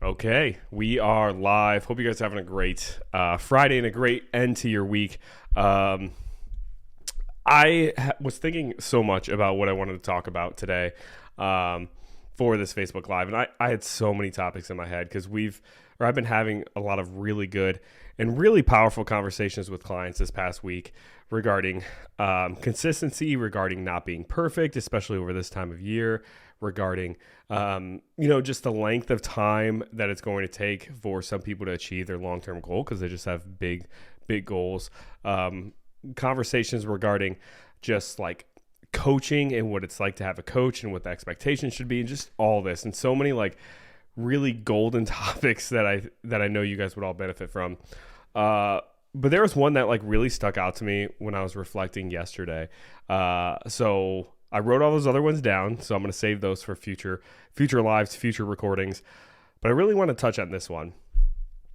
Okay, we are live. Hope you guys are having a great Friday and a great end to your week. Was thinking so much about what I wanted to talk about today for this Facebook Live, and I had so many topics in my head because I've been having a lot of really good and really powerful conversations with clients this past week regarding consistency, regarding not being perfect, especially over this time of year, regarding just the length of time that it's going to take for some people to achieve their long-term goal because they just have big goals. Conversations regarding just like coaching and what it's like to have a coach and what the expectations should be, and just all this and so many like really golden topics that I know you guys would all benefit from. But there was one that like really stuck out to me when I was reflecting yesterday. So I wrote all those other ones down, so I'm going to save those for future lives, future recordings. But I really want to touch on this one.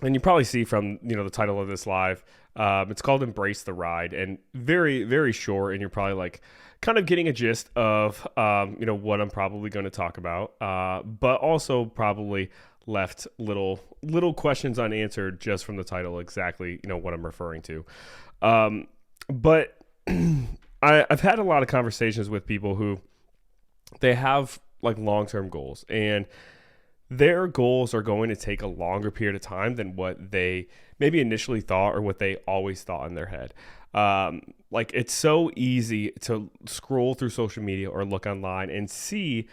And you probably see from, the title of this live, it's called Embrace the Ride, and very, very short. And you're probably like kind of getting a gist of, what I'm probably going to talk about, but also probably left little questions unanswered just from the title, exactly, what I'm referring to. But I've had a lot of conversations with people who they have like long-term goals, and their goals are going to take a longer period of time than what they maybe initially thought or what they always thought in their head. Like it's so easy to scroll through social media or look online and see,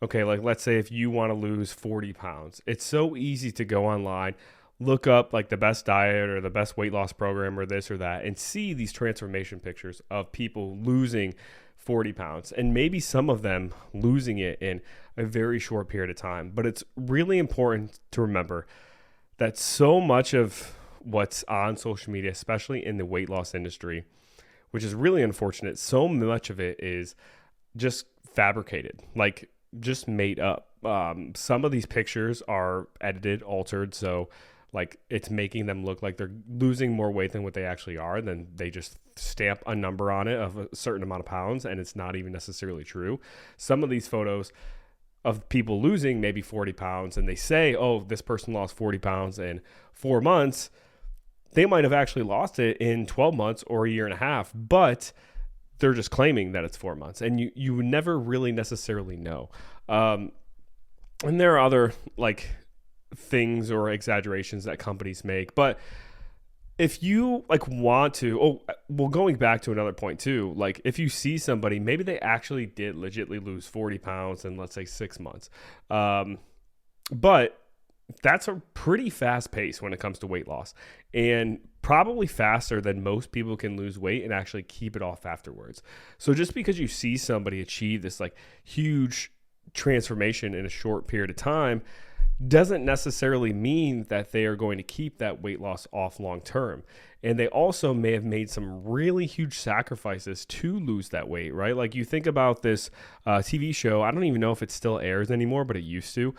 okay, like let's say if you want to lose 40 pounds, it's so easy to go online, look up like the best diet or the best weight loss program or this or that, and see these transformation pictures of people losing 40 pounds, and maybe some of them losing it in a very short period of time. But it's really important to remember that so much of what's on social media, especially in the weight loss industry, which is really unfortunate, so much of it is just fabricated, like just made up. Some of these pictures are edited, altered, so like it's making them look like they're losing more weight than what they actually are. And then they just stamp a number on it of a certain amount of pounds, and it's not even necessarily true. Some of these photos of people losing maybe 40 pounds, and they say, oh, this person lost 40 pounds in 4 months. They might have actually lost it in 12 months or a year and a half, but they're just claiming that it's 4 months. And you would never really necessarily know. And there are other like things or exaggerations that companies make. But if you like want to, going back to another point too, like if you see somebody, maybe they actually did legitimately lose 40 pounds in let's say 6 months. But that's a pretty fast pace when it comes to weight loss, and probably faster than most people can lose weight and actually keep it off afterwards. So just because you see somebody achieve this like huge transformation in a short period of time doesn't necessarily mean that they are going to keep that weight loss off long term. And they also may have made some really huge sacrifices to lose that weight, right? Like you think about this TV show, I don't even know if it still airs anymore, but it used to,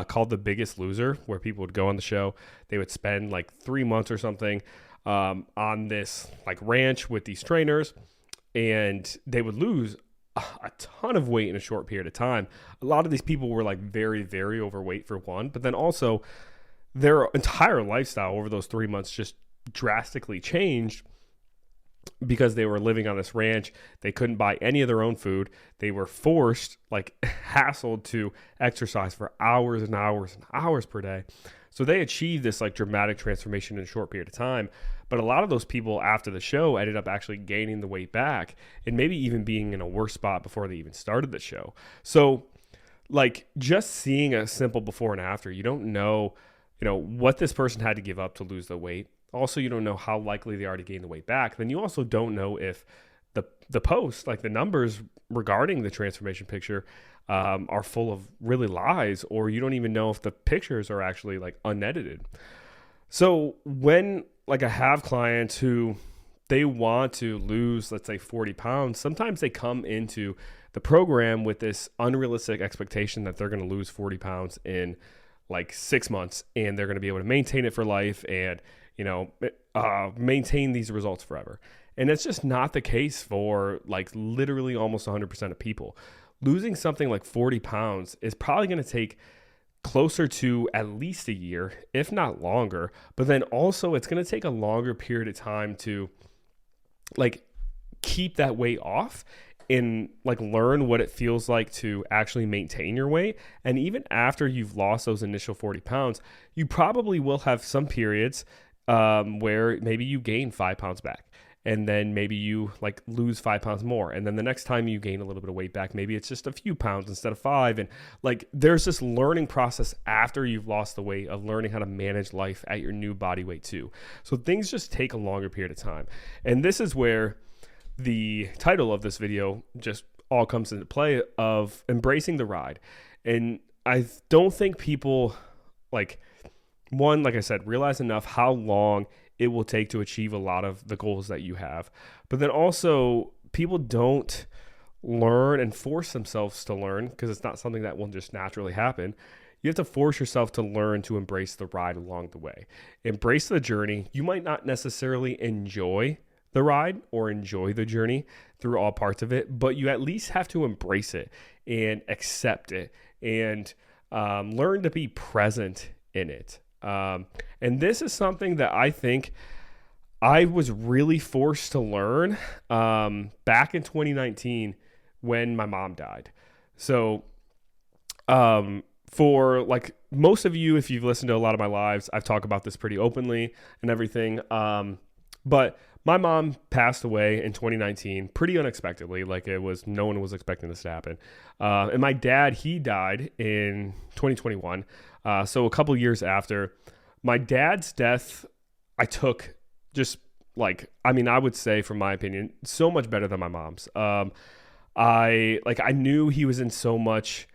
called The Biggest Loser, where people would go on the show. They would spend like 3 months or something on this like ranch with these trainers, and they would lose a ton of weight in a short period of time. A lot of these people were like very, very overweight for one, but then also their entire lifestyle over those 3 months just drastically changed because they were living on this ranch. They couldn't buy any of their own food. They were forced, like hassled to exercise for hours and hours and hours per day. So they achieved this like dramatic transformation in a short period of time. But a lot of those people after the show ended up actually gaining the weight back and maybe even being in a worse spot before they even started the show. So like just seeing a simple before and after, you don't know, what this person had to give up to lose the weight. Also, you don't know how likely they are to gain the weight back. Then you also don't know if the post, like the numbers regarding the transformation picture, are full of really lies, or you don't even know if the pictures are actually like unedited. So when like I have clients who they want to lose, let's say 40 pounds, sometimes they come into the program with this unrealistic expectation that they're going to lose 40 pounds in like 6 months, and they're going to be able to maintain it for life and, maintain these results forever. And it's just not the case for like literally almost 100% of people. Losing something like 40 pounds is probably going to take closer to at least a year, if not longer. But then also it's going to take a longer period of time to like keep that weight off and like learn what it feels like to actually maintain your weight. And even after you've lost those initial 40 pounds, you probably will have some periods where maybe you gain 5 pounds back. And then maybe you like lose 5 pounds more. And then the next time you gain a little bit of weight back, maybe it's just a few pounds instead of 5. And like there's this learning process after you've lost the weight of learning how to manage life at your new body weight too. So things just take a longer period of time. And this is where the title of this video just all comes into play of embracing the ride. And I don't think people like I said, realize enough how long it will take to achieve a lot of the goals that you have. But then also people don't learn and force themselves to learn because it's not something that will just naturally happen. You have to force yourself to learn to embrace the ride along the way. Embrace the journey. You might not necessarily enjoy the ride or enjoy the journey through all parts of it, but you at least have to embrace it and accept it and learn to be present in it. And this is something that I think I was really forced to learn back in 2019 when my mom died. So for like most of you, if you've listened to a lot of my lives, I've talked about this pretty openly and everything. But my mom passed away in 2019 pretty unexpectedly. Like no one was expecting this to happen. And my dad, he died in 2021. So a couple years after my dad's death, I took just like, I mean, I would say from my opinion, so much better than my mom's. I knew he was in so much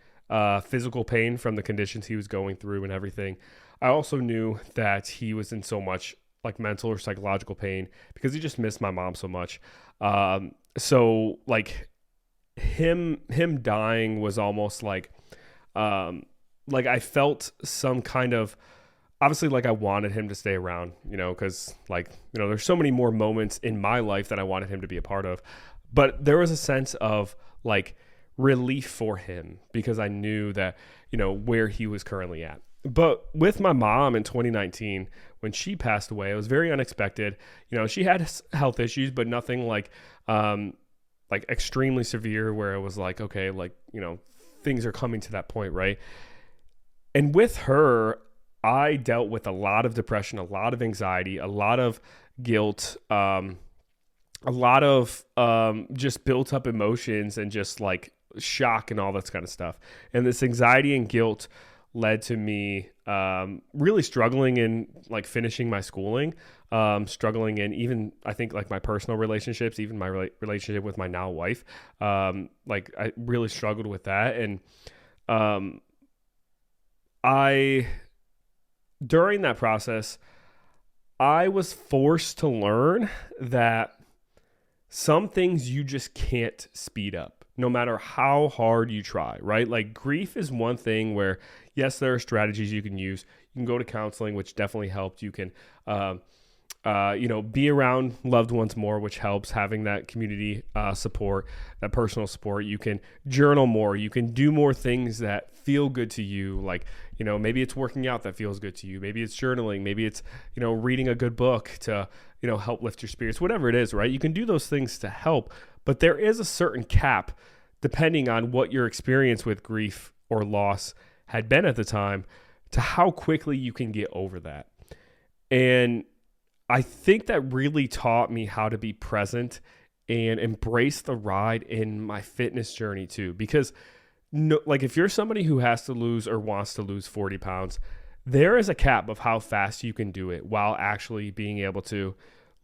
physical pain from the conditions he was going through and everything. I also knew that he was in so much like mental or psychological pain because he just missed my mom so much. So like him dying was almost like I felt some kind of, obviously like I wanted him to stay around, because there's so many more moments in my life that I wanted him to be a part of, but there was a sense of like relief for him because I knew that, where he was currently at. But with my mom in 2019, when she passed away, it was very unexpected. She had health issues, but nothing like extremely severe where it was like, okay, things are coming to that point, right? And with her, I dealt with a lot of depression, a lot of anxiety, a lot of guilt, a lot of just built up emotions and just like shock and all that kind of stuff. And this anxiety and guilt led to me really struggling in like finishing my schooling, struggling in even I think like my personal relationships, even my relationship with my now wife. Like I really struggled with that. And during that process, I was forced to learn that some things you just can't speed up, no matter how hard you try, right? Like grief is one thing where, yes, there are strategies you can use. You can go to counseling, which definitely helped. You can, be around loved ones more, which helps, having that community support, that personal support. You can journal more. You can do more things that feel good to you. Like, maybe it's working out that feels good to you. Maybe it's journaling. Maybe it's, reading a good book to, help lift your spirits, whatever it is, right? You can do those things to help, but there is a certain cap depending on what your experience with grief or loss had been at the time to how quickly you can get over that. And I think that really taught me how to be present and embrace the ride in my fitness journey too. Because if you're somebody who has to lose or wants to lose 40 pounds, there is a cap of how fast you can do it while actually being able to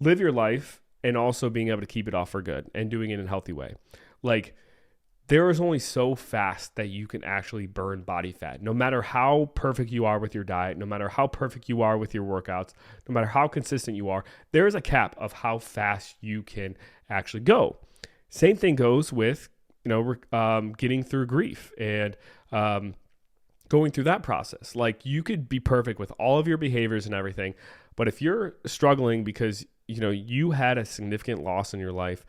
live your life and also being able to keep it off for good and doing it in a healthy way. Like there is only so fast that you can actually burn body fat. No matter how perfect you are with your diet, no matter how perfect you are with your workouts, no matter how consistent you are, there is a cap of how fast you can actually go. Same thing goes with, getting through grief and going through that process. Like you could be perfect with all of your behaviors and everything, but if you're struggling because, you had a significant loss in your life,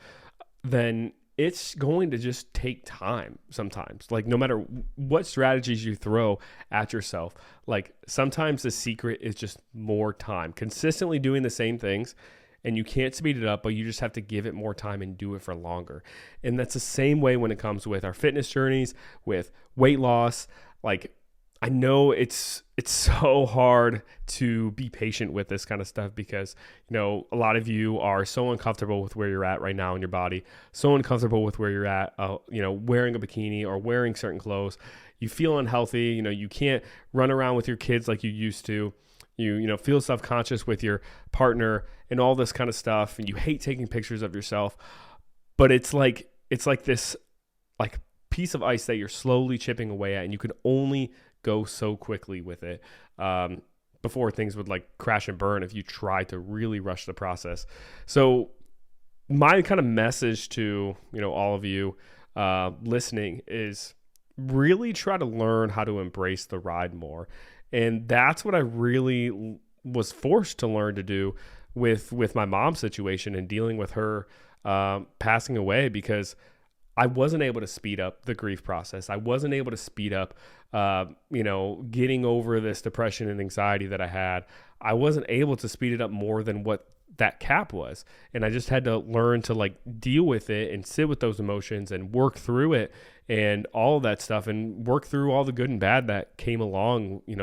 then it's going to just take time sometimes. Like no matter what strategies you throw at yourself, like sometimes the secret is just more time, consistently doing the same things. And you can't speed it up, but you just have to give it more time and do it for longer. And that's the same way when it comes with our fitness journeys, with weight loss. Like I know it's so hard to be patient with this kind of stuff because, you know, a lot of you are so uncomfortable with where you're at right now in your body, so uncomfortable with where you're at, you know, wearing a bikini or wearing certain clothes. You feel unhealthy. You know, you can't run around with your kids like you used to. You know, feel self-conscious with your partner and all this kind of stuff. And you hate taking pictures of yourself, but it's like this like piece of ice that you're slowly chipping away at, and you can only go so quickly with it before things would like crash and burn if you try to really rush the process. So my kind of message to, you know, all of you listening is really try to learn how to embrace the ride more. And that's what I really was forced to learn to do with my mom's situation and dealing with her passing away, because I wasn't able to speed up the grief process. I wasn't able to speed up, you know, getting over this depression and anxiety that I had. I wasn't able to speed it up more than what that cap was. And I just had to learn to like deal with it and sit with those emotions and work through it and all of that stuff and work through all the good and bad that came along, you know,